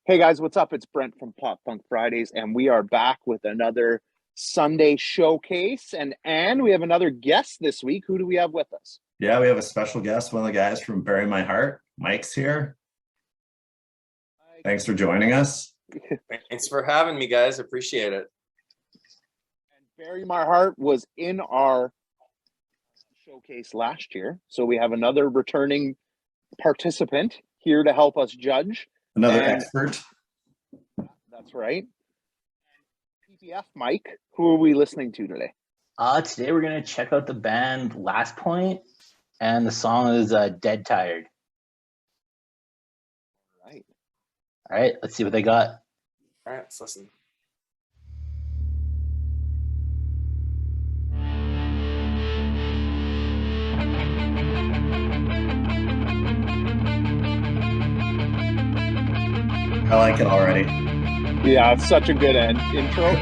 Hey guys, what's up? It's Brent from Pop Punk Fridays, and we are back with another Sunday showcase. And we have another guest this week. Who do we have with us? Yeah, we have a special guest, one of the guys from Bury My Heart. Mike's here. Thanks for joining us. Thanks for having me, guys. Appreciate it. And Bury My Heart was in our showcase last year, so we have another returning participant here to help us judge. Another expert. That's right. PPF, Mike, who are we listening to today? Today we're going to check out the band Last Point, and the song is Dead Tired. All right, let's see what they got. All right, let's listen. I like it already. Yeah, it's such a good intro.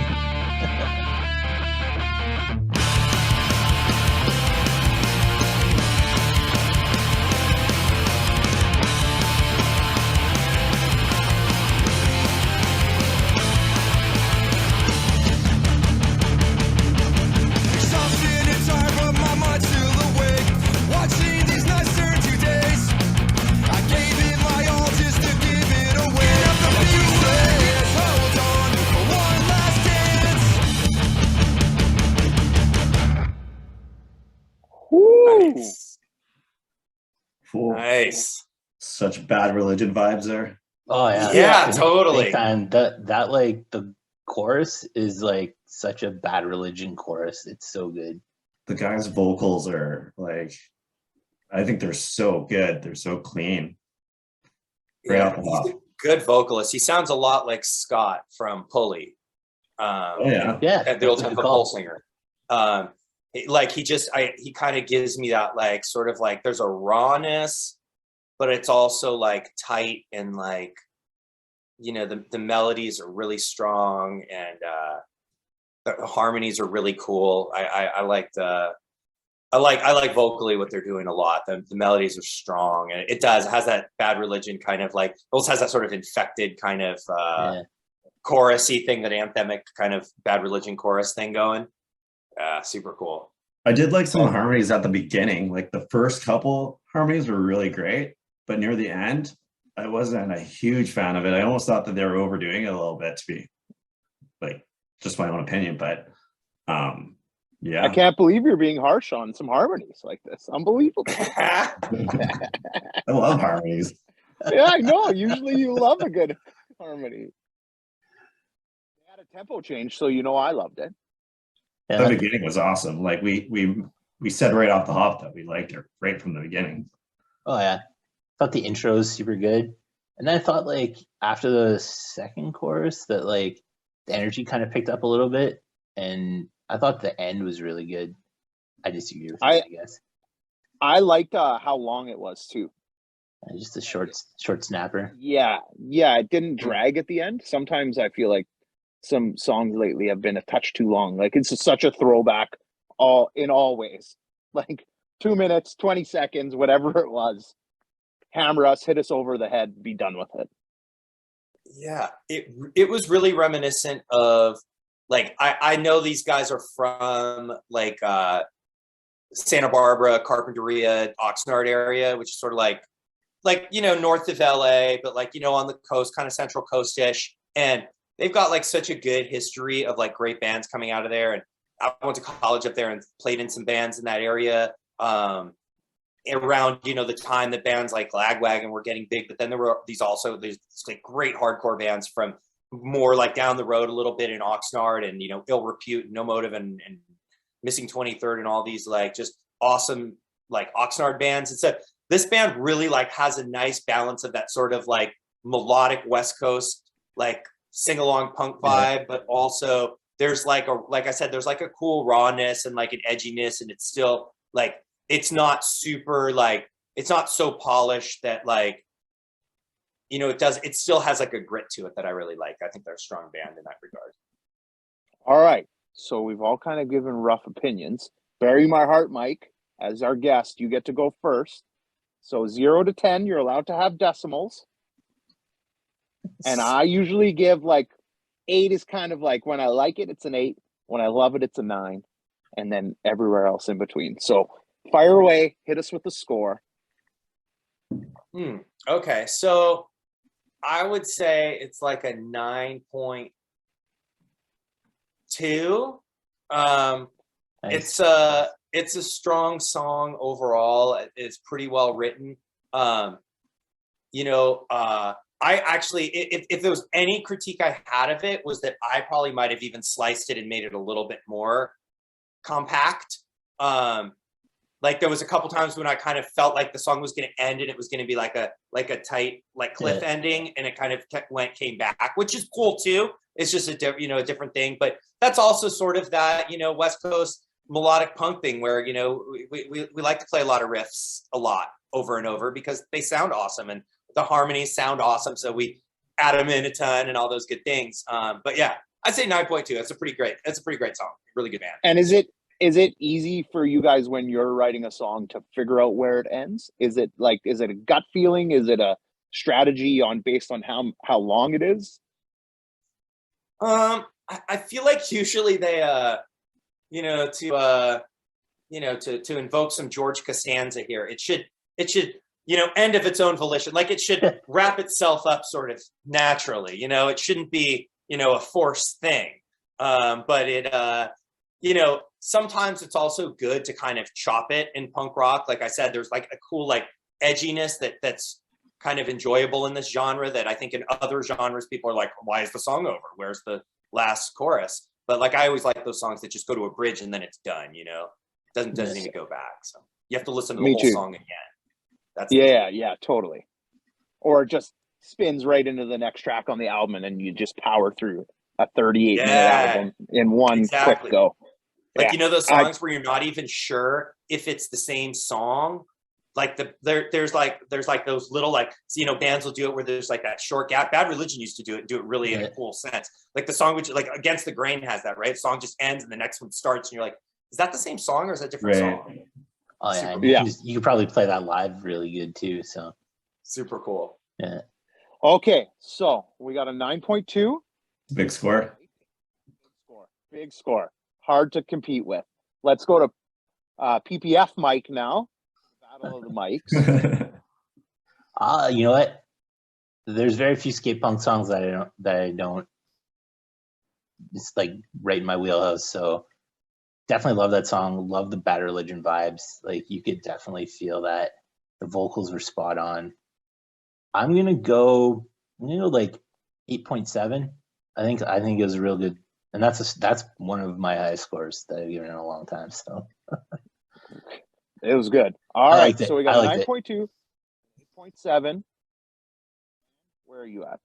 Nice. Cool. Nice. Such Bad Religion vibes there. Oh yeah, Yeah, totally. And that like the chorus is like such a Bad Religion chorus. It's so good. The guy's vocals are like, I think they're so good. They're so clean. Right off the He's top. a good vocalist. He sounds a lot like Scott from Pulley. Yeah, The old Pole singer. He kind of gives me that like sort of like there's a rawness, but it's also like tight and like, you know, the melodies are really strong and the harmonies are really cool. I like vocally what they're doing a lot. The melodies are strong and it has that Bad Religion kind of like, also has that sort of infected kind of chorusy thing, that anthemic kind of Bad Religion chorus thing going. Super cool. I did like some harmonies at the beginning. Like the first couple harmonies were really great, but near the end, I wasn't a huge fan of it. I almost thought that they were overdoing it a little bit, to be like just my own opinion. But yeah, I can't believe you're being harsh on some harmonies like this. Unbelievable. I love harmonies. Yeah, I know. Usually you love a good harmony. They had a tempo change, so you know I loved it. The beginning was awesome. Like we said right off the hop that we liked it right from the beginning. Oh yeah, thought the intro was super good, and then I thought like after the second chorus that like the energy kind of picked up a little bit, and I thought the end was really good. I disagree with you, I guess. I liked how long it was too. Just a short snapper. Yeah, it didn't drag at the end. Sometimes I feel like some songs lately have been a touch too long. Like it's such a throwback in all ways. Like 2 minutes, 20 seconds, whatever it was. Hammer us, hit us over the head, be done with it. Yeah, it was really reminiscent of like I know these guys are from like Santa Barbara, Carpinteria, Oxnard area, which is sort of like you know, north of LA, but like, you know, on the coast, kind of central coast-ish. And they've got like such a good history of like great bands coming out of there. And I went to college up there and played in some bands in that area around, you know, the time that bands like Lagwagon were getting big. But then there were these like great hardcore bands from more like down the road a little bit in Oxnard and, you know, Ill Repute, No Motive and Missing 23rd and all these like just awesome like Oxnard bands. And so this band really like has a nice balance of that sort of like melodic West Coast, like sing-along punk vibe, but also there's like I said, there's like a cool rawness and like an edginess, and it's still like it's not super like it's not so polished that like, you know, it still has like a grit to it that I really like. I think they're a strong band in that regard. All right, so we've all kind of given rough opinions. Bury My Heart, Mike, as our guest, you get to go first. So 0 to 10, you're allowed to have decimals. And I usually give like 8 is kind of like when I like it, it's an 8. When I love it, it's a 9. And then everywhere else in between. So fire away, hit us with the score. Okay, so I would say it's like a 9.2. Nice. It's a strong song overall. It's pretty well written. I actually, if there was any critique I had of it, was that I probably might have even sliced it and made it a little bit more compact. Like there was a couple times when I kind of felt like the song was going to end and it was going to be like a tight like cliff ending, and it kind of came back, which is cool too. It's just a different thing, but that's also sort of that West Coast melodic punk thing where we like to play a lot of riffs a lot over and over because they sound awesome and the harmonies sound awesome, so we add them in a ton and all those good things. But yeah, I'd say 9.2. That's a pretty great song. Really good band. And is it easy for you guys when you're writing a song to figure out where it ends? Is it a gut feeling? Is it a strategy based on how long it is? I feel like usually they to invoke some George Costanza here, it should end of its own volition. Like it should wrap itself up sort of naturally. It shouldn't be a forced thing. But it sometimes it's also good to kind of chop it in punk rock. Like I said, there's like a cool like edginess that's kind of enjoyable in this genre that I think in other genres people are like, why is the song over? Where's the last chorus? But like I always like those songs that just go to a bridge and then it's done, doesn't need to go back. So you have to listen to the whole song again. That's yeah, totally. Or it just spins right into the next track on the album and then you just power through a 38-minute album in one quick go. Like those songs where you're not even sure if it's the same song. Like there's those little bands will do it where there's like that short gap. Bad Religion used to do it really in a cool sense. Like the song which like Against the Grain has that, right? The song just ends and the next one starts and you're like, is that the same song or is that a different song? Oh yeah, you could probably play that live really good too. So super cool. Yeah. Okay, so we got a 9.2. Big score. Big score. Hard to compete with. Let's go to PPF Mike now. Battle of the mics. You know what? There's very few skate punk songs that I don't. It's like right in my wheelhouse. So definitely love that song. Love the Bad Religion vibes. Like you could definitely feel that. The vocals were spot on. I'm gonna go like 8.7. I think it was real good, and that's one of my highest scores that I've given in a long time. So it was good. All right, so we got 9.2, 8.7. Where are you at?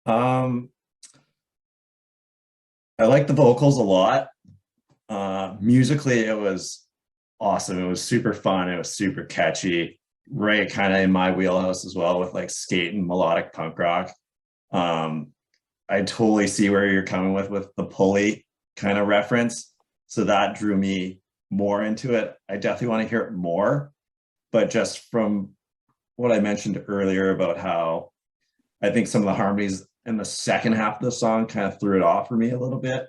I like the vocals a lot. Musically, it was awesome. It was super fun. It was super catchy. Right, kind of in my wheelhouse as well with like skate and melodic punk rock. I totally see where you're coming with the pulley kind of reference. So that drew me more into it. I definitely want to hear it more, but just from what I mentioned earlier about how I think some of the harmonies in the second half of the song kind of threw it off for me a little bit.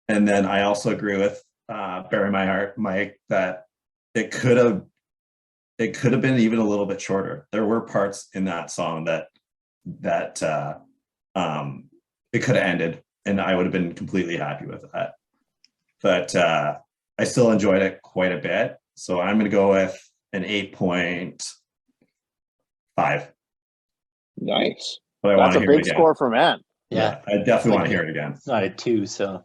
And then I also agree with Bury My Heart, Mike, that it could have been even a little bit shorter. There were parts in that song that it could have ended and I would have been completely happy with that. But I still enjoyed it quite a bit. So I'm going to go with an 8.5. Nice. But that's a big score for man. Yeah, I definitely want to hear it again. It's not a 2, so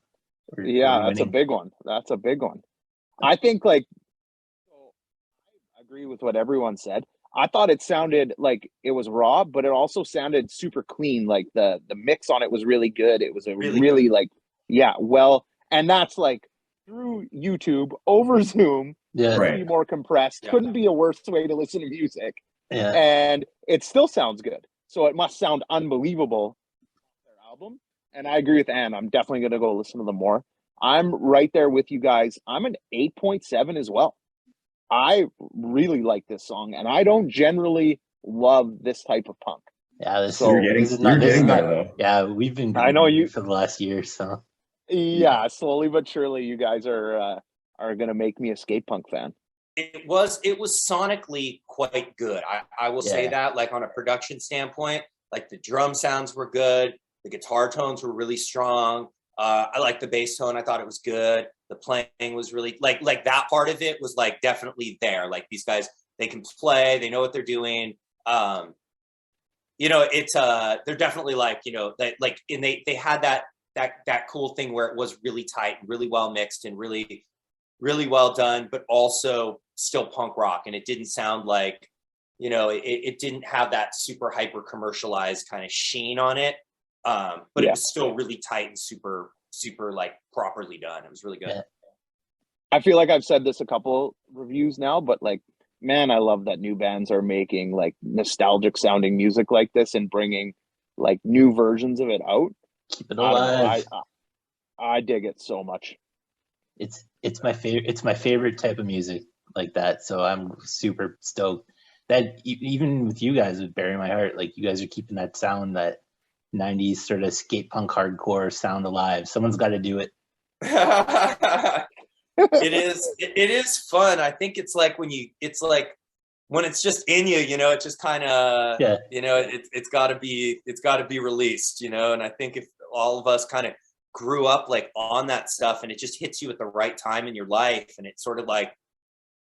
that's a big one. That's a big one. I think I agree with what everyone said. I thought it sounded like it was raw, but it also sounded super clean. Like the mix on it was really good. It was a really well, and that's like through YouTube over Zoom. Couldn't be more compressed. Couldn't be a worse way to listen to music. Yeah. And it still sounds good. So it must sound unbelievable. Their album. And I agree with Anne. I'm definitely going to go listen to them more. I'm right there with you guys. I'm an 8.7 as well. I really like this song, and I don't generally love this type of punk. Yeah, this So- is You're this is getting not. there though. Yeah, we've been. I know you- for the last year, so Yeah, slowly but surely, you guys are gonna make me a skate punk fan. It was sonically quite good. I will say Yeah. that, like on a production standpoint, like the drum sounds were good, the guitar tones were really strong. I like the bass tone. I thought it was good. The playing was really like that part of it was like definitely there. Like these guys, they can play, they know what they're doing. You know, it's they're definitely like, you know, and they had that cool thing where it was really tight and really well mixed and really well done, but also still punk rock. And it didn't sound like, you know, it didn't have that super hyper commercialized kind of sheen on it. But Yeah. it was still really tight and super like properly done. It was really good. Yeah. I feel like I've said this a couple reviews now, but like, man, I love that new bands are making like nostalgic sounding music like this and bringing like new versions of it out. keep it I don't know, alive. I dig it so much. It's my favorite. It's my favorite type of music like that. So I'm super stoked that even with you guys with Bury My Heart, like you guys are keeping that sound, that 90s sort of skate punk hardcore sound alive. Someone's got to do it. It is fun. I think it's like when it's just in you, you know, it just kind of, Yeah. you know, it's got to be released, you know. And I think if all of us kind of grew up like on that stuff and it just hits you at the right time in your life, and it's sort of like,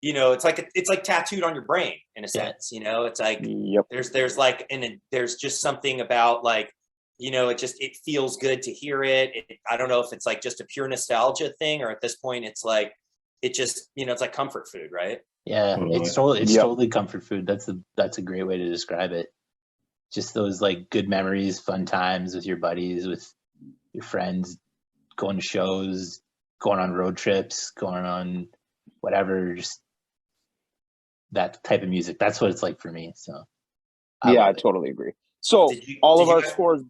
you know, it's like tattooed on your brain in a sense, you know. It's like Yep. there's like, and there's just something about like, you know, it feels good to hear it. I don't know if it's like just a pure nostalgia thing, or at this point it's like, it just, you know, it's like comfort food, right? Yeah, Totally. it's Yep. totally comfort food. That's a great way to describe it. Just those like good memories, fun times with your buddies, with your friends, going to shows, going on road trips, going on whatever, just that type of music. That's what it's like for me. So I love it. totally agree. So Did you- all did of you our guys- scores.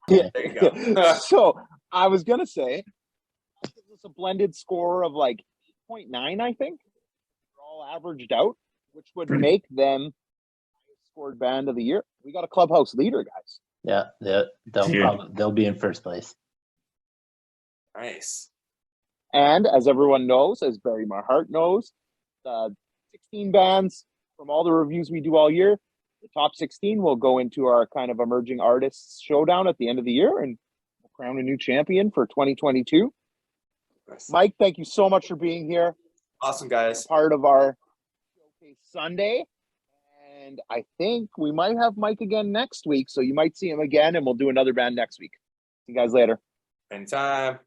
Yeah. There you go. So I was gonna say it's a blended score of like 8.9, I think. They're all averaged out, which would Pretty- make them highest scored band of the year. We got a clubhouse leader, guys. Yeah, Dude. they'll be in first place. Nice. And as everyone knows, as Barry My Heart knows, 16 bands from all the reviews we do all year, the top 16 will go into our kind of emerging artists showdown at the end of the year, and we'll crown a new champion for 2022. Nice. Mike, thank you so much for being here. Awesome, guys. Part of our Showcase Sunday. And I think we might have Mike again next week. So you might see him again, and we'll do another band next week. See you guys later. Anytime.